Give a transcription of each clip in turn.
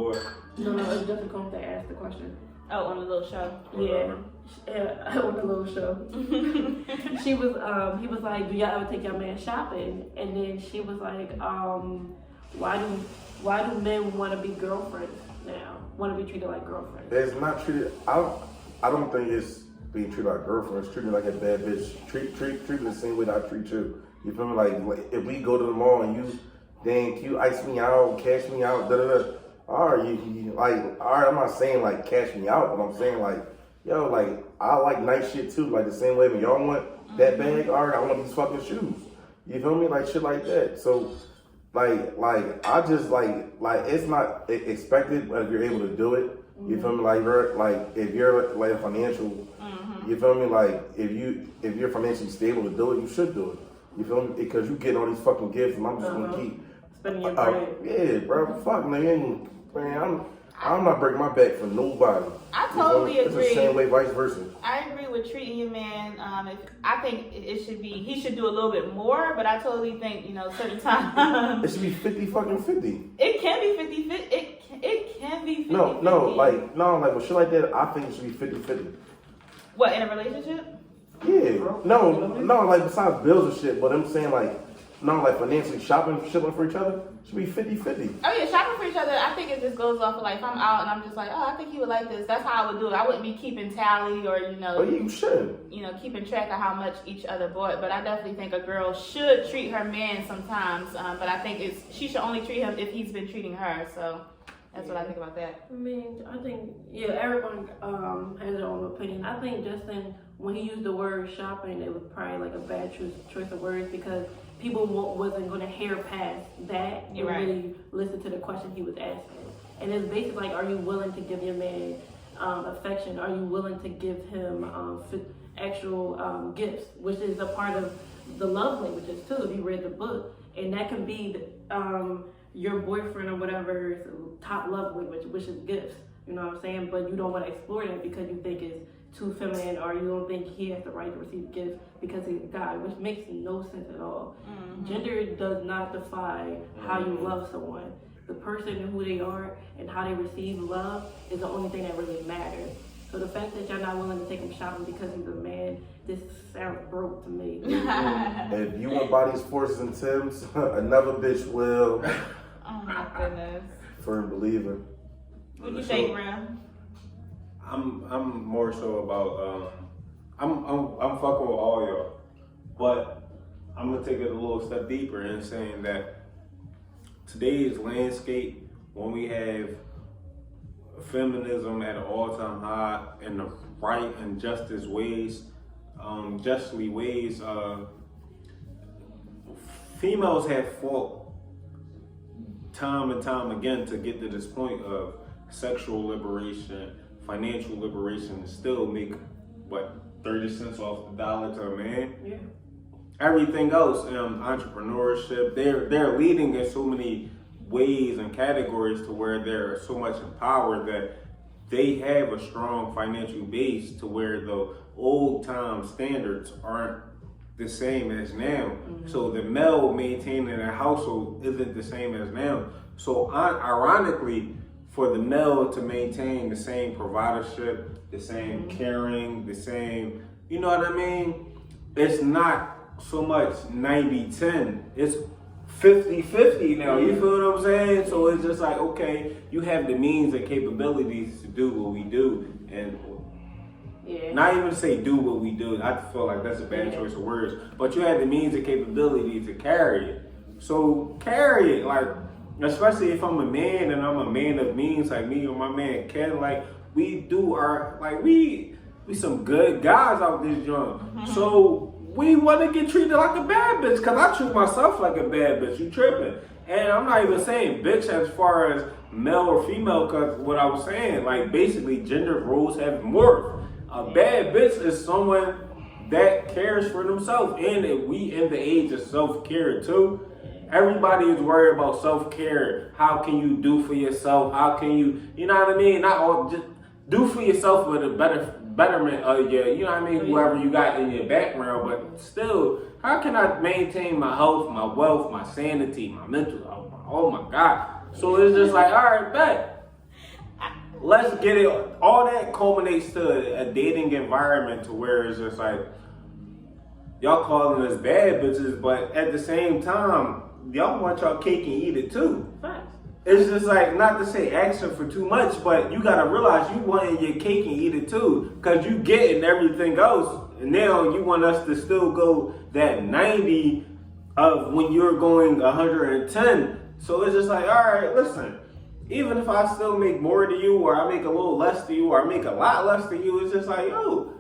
or? No, it's just a girl that asked the question. Oh, on the little show. Yeah, on the little show. She was, he was like, "Do y'all ever take your man shopping?" And then she was like, "Why do men want to be girlfriends now? Want to be treated like girlfriends?" It's not treated. I don't think it's being treated like girlfriends. Treat me like a bad bitch. Treat me the same way that I treat you. You feel me? Like if we go to the mall and you ice me out, cash me out, da da da. All right, you like, all right. I'm not saying like cash me out, but I'm saying like, yo, like I like nice shit too. Like the same way when y'all want that bag, all right, I want these fucking shoes. You feel me? Like shit like that. So, like I just like it's not expected, but if you're able to do it, you feel me? Like if you're like a financial, you feel me? Like if you're financially stable to do it, you should do it. You feel me? Because you get all these fucking gifts, and I'm just gonna keep spending your bread. Yeah, bro. Fuck, man. I'm not breaking my back for nobody. I totally agree. It's the same way, vice versa. I agree with treating your man. I think he should do a little bit more, but I totally think, certain times. It should be 50 fucking 50. It can be 50-50. It can be 50-50. No, like with shit like that, I think it should be 50-50. What, in a relationship? Yeah. No, like besides bills and shit, but I'm saying like financially shopping for each other should be 50-50. Oh yeah, shopping for each other. I think it just goes off of like if I'm out and I'm just like, I think he would like this. That's how I would do it. I wouldn't be keeping tally or Oh, you should. Keeping track of how much each other bought. But I definitely think a girl should treat her man sometimes. But I think she should only treat him if he's been treating her. So that's what I think about that. I mean, I think everyone has their own opinion. I think Justin, when he used the word shopping, it was probably like a bad choice of words because people wasn't going to hear past that and really listen to the question he was asking. And it's basically like, are you willing to give your man affection? Are you willing to give him actual gifts, which is a part of the love languages too, if you read the book. And that can be your boyfriend or whatever's top love language, which is gifts. You know what I'm saying? But you don't want to explore that because you think it's too feminine, or you don't think he has the right to receive gifts because he's a guy, which makes no sense at all. Gender does not define how you love someone. The person and who they are and how they receive love is the only thing that really matters. So the fact that you're not willing to take him shopping because he's a man, this sounds broke to me. If you want bodies, forces, and Timbs, another bitch will. Oh my goodness. Firm believer. What do you think, Ram? I'm more so about I'm fucking with all y'all, but I'm gonna take it a little step deeper in saying that today's landscape, when we have feminism at an all-time high in the right and justly ways, females have fought time and time again to get to this point of sexual liberation, financial liberation, and still make 30 cents off the dollar to a man. Yeah. Everything else, entrepreneurship, they're leading in so many ways and categories to where they're so much empowered that they have a strong financial base to where the old time standards aren't the same as now. So the male maintaining a household isn't the same as now. So ironically, for the male to maintain the same providership, the same caring, the same, you know what I mean? It's not so much 90-10, it's 50-50 now, you feel what I'm saying? So it's just like, okay, you have the means and capabilities to do what we do, and not even to say do what we do, I feel like that's a bad choice of words, but you have the means and capability to carry it. So carry it, like, especially if I'm a man and I'm a man of means, like me or my man Ken, like we do our, like we some good guys out this joint. So we want to get treated like a bad bitch, cause I treat myself like a bad bitch. You tripping? And I'm not even saying bitch as far as male or female, cause what I was saying, like basically gender roles have morphed. A bad bitch is someone that cares for themselves, and if we in the age of self-care too. Everybody is worried about self-care. How can you do for yourself? How can you know what I mean? Not all, just do for yourself with a betterment of your, you know what I mean, whoever you got in your background, but still, how can I maintain my health, my wealth, my sanity, my mental, oh my God. So it's just like, all right, bet. let's get it. All that culminates to a dating environment to where it's just like, y'all calling us bad bitches, but at the same time, y'all want y'all cake and eat it too. Facts. It's just like, not to say asking for too much, but you gotta realize you wanting your cake and eat it too, because you getting everything else. And now you want us to still go that 90 of when you're going 110. So it's just like, all right, listen, even if I still make more to you, or I make a little less to you, or I make a lot less to you, it's just like, yo,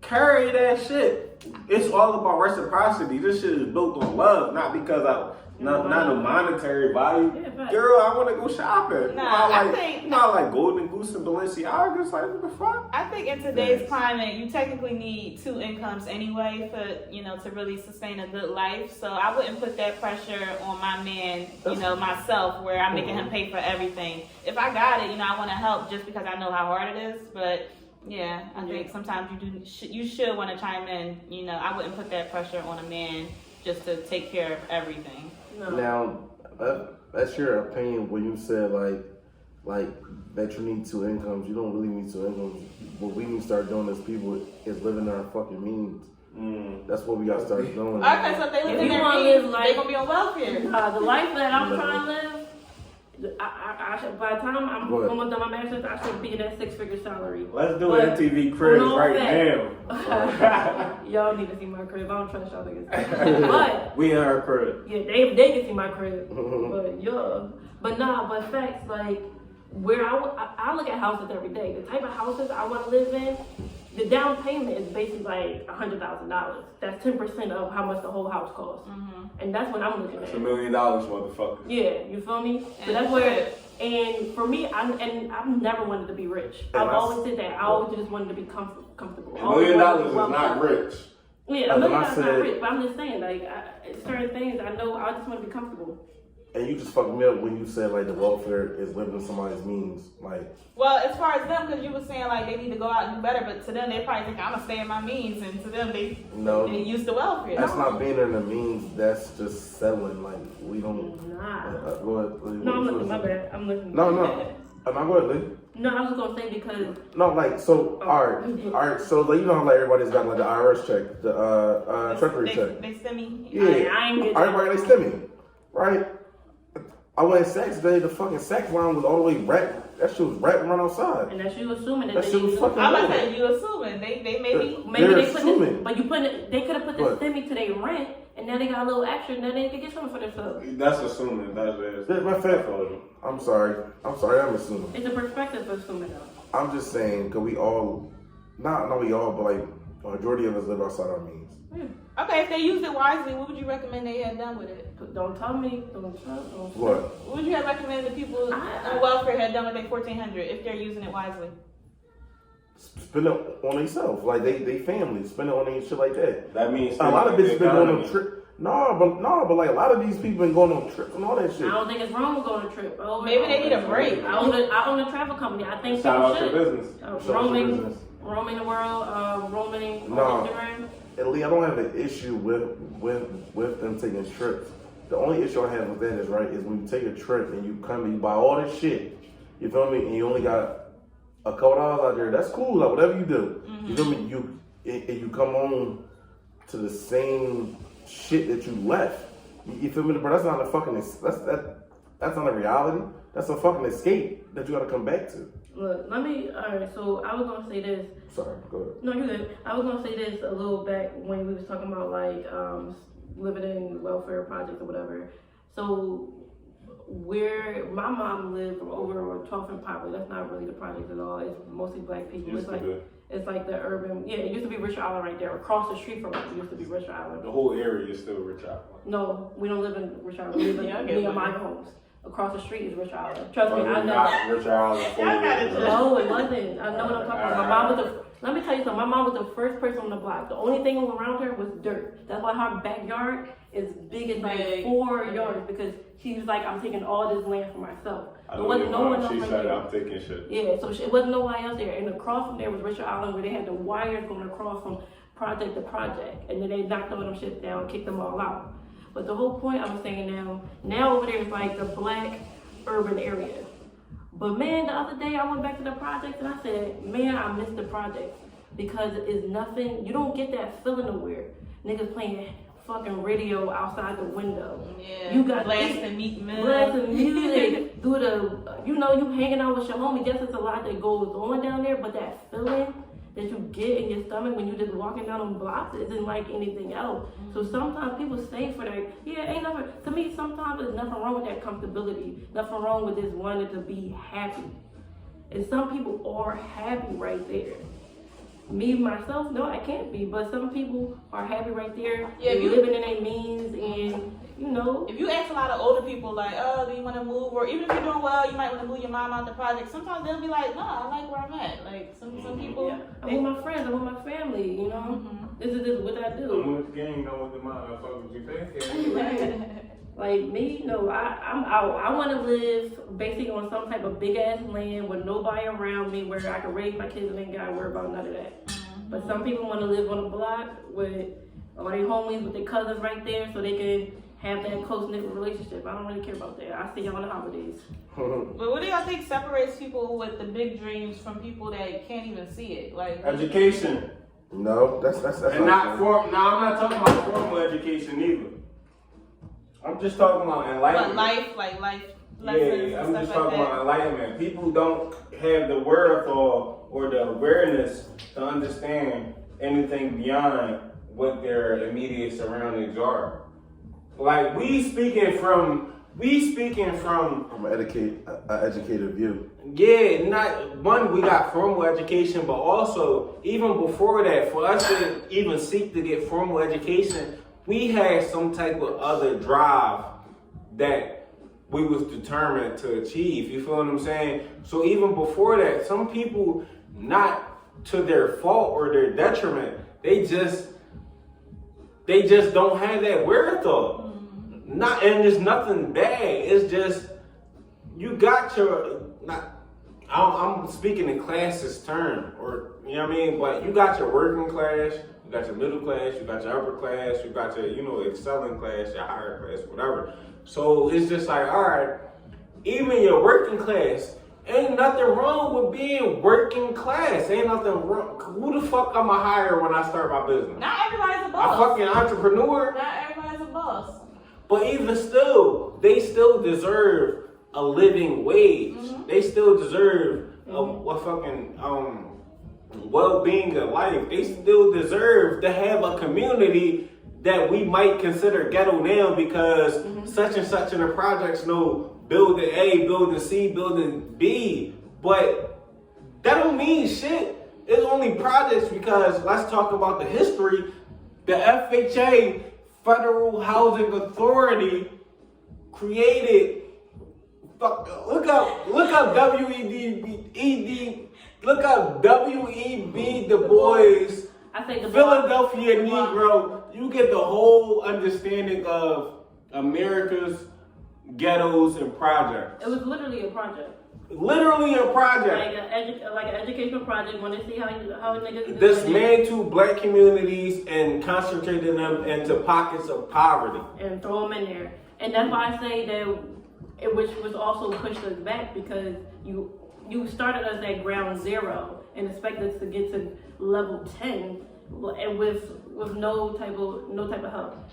carry that shit. It's all about reciprocity. This shit is built on love, not because not a monetary value. Yeah, but- Girl, I want to go shopping. Nah, I like, think- not like Golden Goose and Balenciaga. It's like, what the fuck? I think in today's climate, you technically need 2 incomes anyway for, to really sustain a good life. So I wouldn't put that pressure on my man, myself, where I'm making him pay for everything. If I got it, I want to help just because I know how hard it is. But yeah, I think sometimes you should want to chime in. I wouldn't put that pressure on a man just to take care of everything. No. Now, that's your opinion when you said like that you need 2 incomes. You don't really need 2 incomes. What we need to start doing as people is living our fucking means. That's what we gotta start doing. Okay, so if they live If in you their wanna means, live they like- gonna be on welfare. The life that I'm trying to live, I should, by the time I'm Go ahead. almost done my master's, I should be in that 6-figure salary. Let's do But- MTV Cribs No right offense. now. Y'all need to see my crib. I don't trust y'all niggas. But We in her crib. yeah, they can see my crib. But yeah, but facts like where I look at houses every day. The type of houses I want to live in, the down payment is basically like $100,000. That's 10% of how much the whole house costs, and that's what I'm looking It's at. $1 million, motherfucker. Yeah, you feel me? So And that's where, and for me, I've never wanted to be rich. I've always said that. I always just wanted to be comfortable. $1 million is not rich. Yeah, And $1 when I million is not said- rich, but I'm just saying, like, certain things, I know I just want to be comfortable. And you just fucked me up when you said like the welfare is living in somebody's means. Like, Well, as far as them, because you were saying like they need to go out and do better, but to them they probably think I'm gonna stay in my means, and to them they use the welfare. that's not being in the means. That's just settling. Like we don't. Nah. Go ahead. No, I'm listening, my bad. I'm listening. No. Go ahead, Lee. No, I was just gonna say because No, like so. All right. So like how like everybody's got like the IRS check, the treasury check. They send me. Yeah. I ain't get that. Everybody they stimmy, right? I went in Saks today. The fucking Saks line was all the way wrapped. That shit was wrapped right outside. and that's you assuming That they shit was use- fucking- I'm gonna say you assuming they maybe. Maybe They're they put this, assuming. but you put it. They could have put the What? stimmy to their rent, and now they got a little extra, and then they could get something for themselves. That's assuming. That's it. Yeah, my fact. I'm sorry. I'm assuming. It's a perspective of assuming though. I'm just saying, cause we all, not we all, but like a majority of us live outside our means. Okay, if they used it wisely, what would you recommend they had done with it? But don't tell me. Don't. What? What would you have recommended the people on welfare had done with their $1,400 if they're using it wisely? Spend it on themselves, like they family. Spend it on their shit like that. That means A lot of bitches been going on trip. trips. No, but like a lot of these people been going on trips and all that shit. I don't think it's wrong with going on a trip. Maybe they need a break. I own a travel company. I think Shout out people your should. business. Shout out your Roaming business. the world, roaming No. on Instagram. And Lee, I don't have an issue with them taking trips. The only issue I have with that is right is when you take a trip and you come and you buy all this shit. You feel me? And you only got a couple dollars out there. That's cool. Like whatever you do, you feel me? You come home to the same shit that you left. You feel me? But that's not a fucking that's not a reality. That's a fucking escape that you got to come back to. Look, alright, so I was gonna say this. Sorry, go ahead. No, you're good. I was gonna say this a little back when we was talking about like living in welfare projects or whatever. So where my mom lived over 12th and Poplar, that's not really the project at all. It's mostly black people. Used to be. It's like the urban, yeah, it used to be Richard Island right there. Across the street from it used to be Richard Island. The whole area is still rich out. No, we don't live in Richard Island. We live Yeah, I in get near it. my homes. Across the street is Richard Island. Trust me, I know. Rich Island. Y'all got it. No, it wasn't. I know what I'm talking about. My mom was let me tell you something. My mom was the first person on the block. The only thing around her was dirt. That's why her backyard is big as like Big. 4 yards because she was like, I'm taking all this land for myself. I There know wasn't your no one mom, else she right said there. I'm taking shit. Yeah, so it wasn't nobody else there. And across from there was Richard Island where they had the wires going across from project to project. And then they knocked all them shit down, kicked them all out. But the whole point I was saying now over there is like the black urban area. But man, the other day I went back to the project and I said, man, I missed the project because it's nothing. You don't get that feeling nowhere. Niggas playing fucking radio outside the window. Yeah. You got blasting Meek Mill. blasting music through the, you hanging out with your homie. Yes, it's a lot that goes on down there, but that feeling that you get in your stomach when you just walking down on blocks isn't like anything else. So sometimes people stay for that. Yeah, ain't nothing. To me, sometimes there's nothing wrong with that comfortability. Nothing wrong with just wanting to be happy. And some people are happy right there. Me, myself, no, I can't be. But some people are happy right there. Yeah, living in their means and, If you ask a lot of older people, like, oh, do you want to move? Or even if you're doing well, you might want to move your mom out the project. Sometimes they'll be like, no, I like where I'm at. Like, some people. Yeah. I'm with my friends, I'm with my family, This is just what I do. I'm with the gang, I'm with the mom. That's what you think. Like me, no, I'm out. I want to live basically on some type of big ass land with nobody around me where I can raise my kids and ain't gotta worry about none of that. But some people want to live on a block with all their homies, with their cousins right there so they can have that close-knit relationship. I don't really care about that. I see y'all on the holidays. But what do y'all think separates people with the big dreams from people that can't even see it? Like Education. No, that's And not I'm not talking about formal education either. I'm just talking about enlightenment. But life lessons Yeah, and I'm just stuff like talking that. about enlightenment. People don't have the wherewithal or the awareness to understand anything beyond what their immediate surroundings are. Like we speaking from I'm an educated view. yeah, not one, we got formal education, but also even before that, for us to even seek to get formal education, we had some type of other drive that we was determined to achieve. You feel what I'm saying? So even before that, some people, not to their fault or their detriment, they just don't have that wherewithal. And it's nothing bad. It's just you got your. I'm speaking in classist term, or you know what I mean. But you got your working class, you got your middle class, you got your upper class, you got your excelling class, your higher class, whatever. So it's just like, all right, even your working class, ain't nothing wrong with being working class. Ain't nothing wrong. Who the fuck am I hire when I start my business? Not everybody's a A boss. fucking entrepreneur. Not everybody's a boss. But even still, they still deserve a living wage. They still deserve a fucking well-being of life. They still deserve to have a community that we might consider ghetto now because such and such in the projects know building A, building C, building B. But that don't mean shit. It's only projects because let's talk about the history. The FHA, Federal Housing Authority, created. Look up W.E.B. Du Bois, I think the Philadelphia Negro. You get the whole understanding of America's ghettos and projects. It was literally a project. Literally a project. Like an educational project. Want to see how niggas do it. Dismantle black communities and concentrating them into pockets of poverty. And throw them in there. And that's why I say that, which was also pushed us back because you started us at ground zero and expected us to get to level 10 and with no type of help.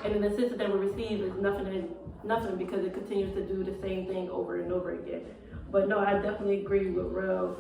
And the assistance that we receive is nothing because it continues to do the same thing over and over again. But no, I definitely agree with Rev.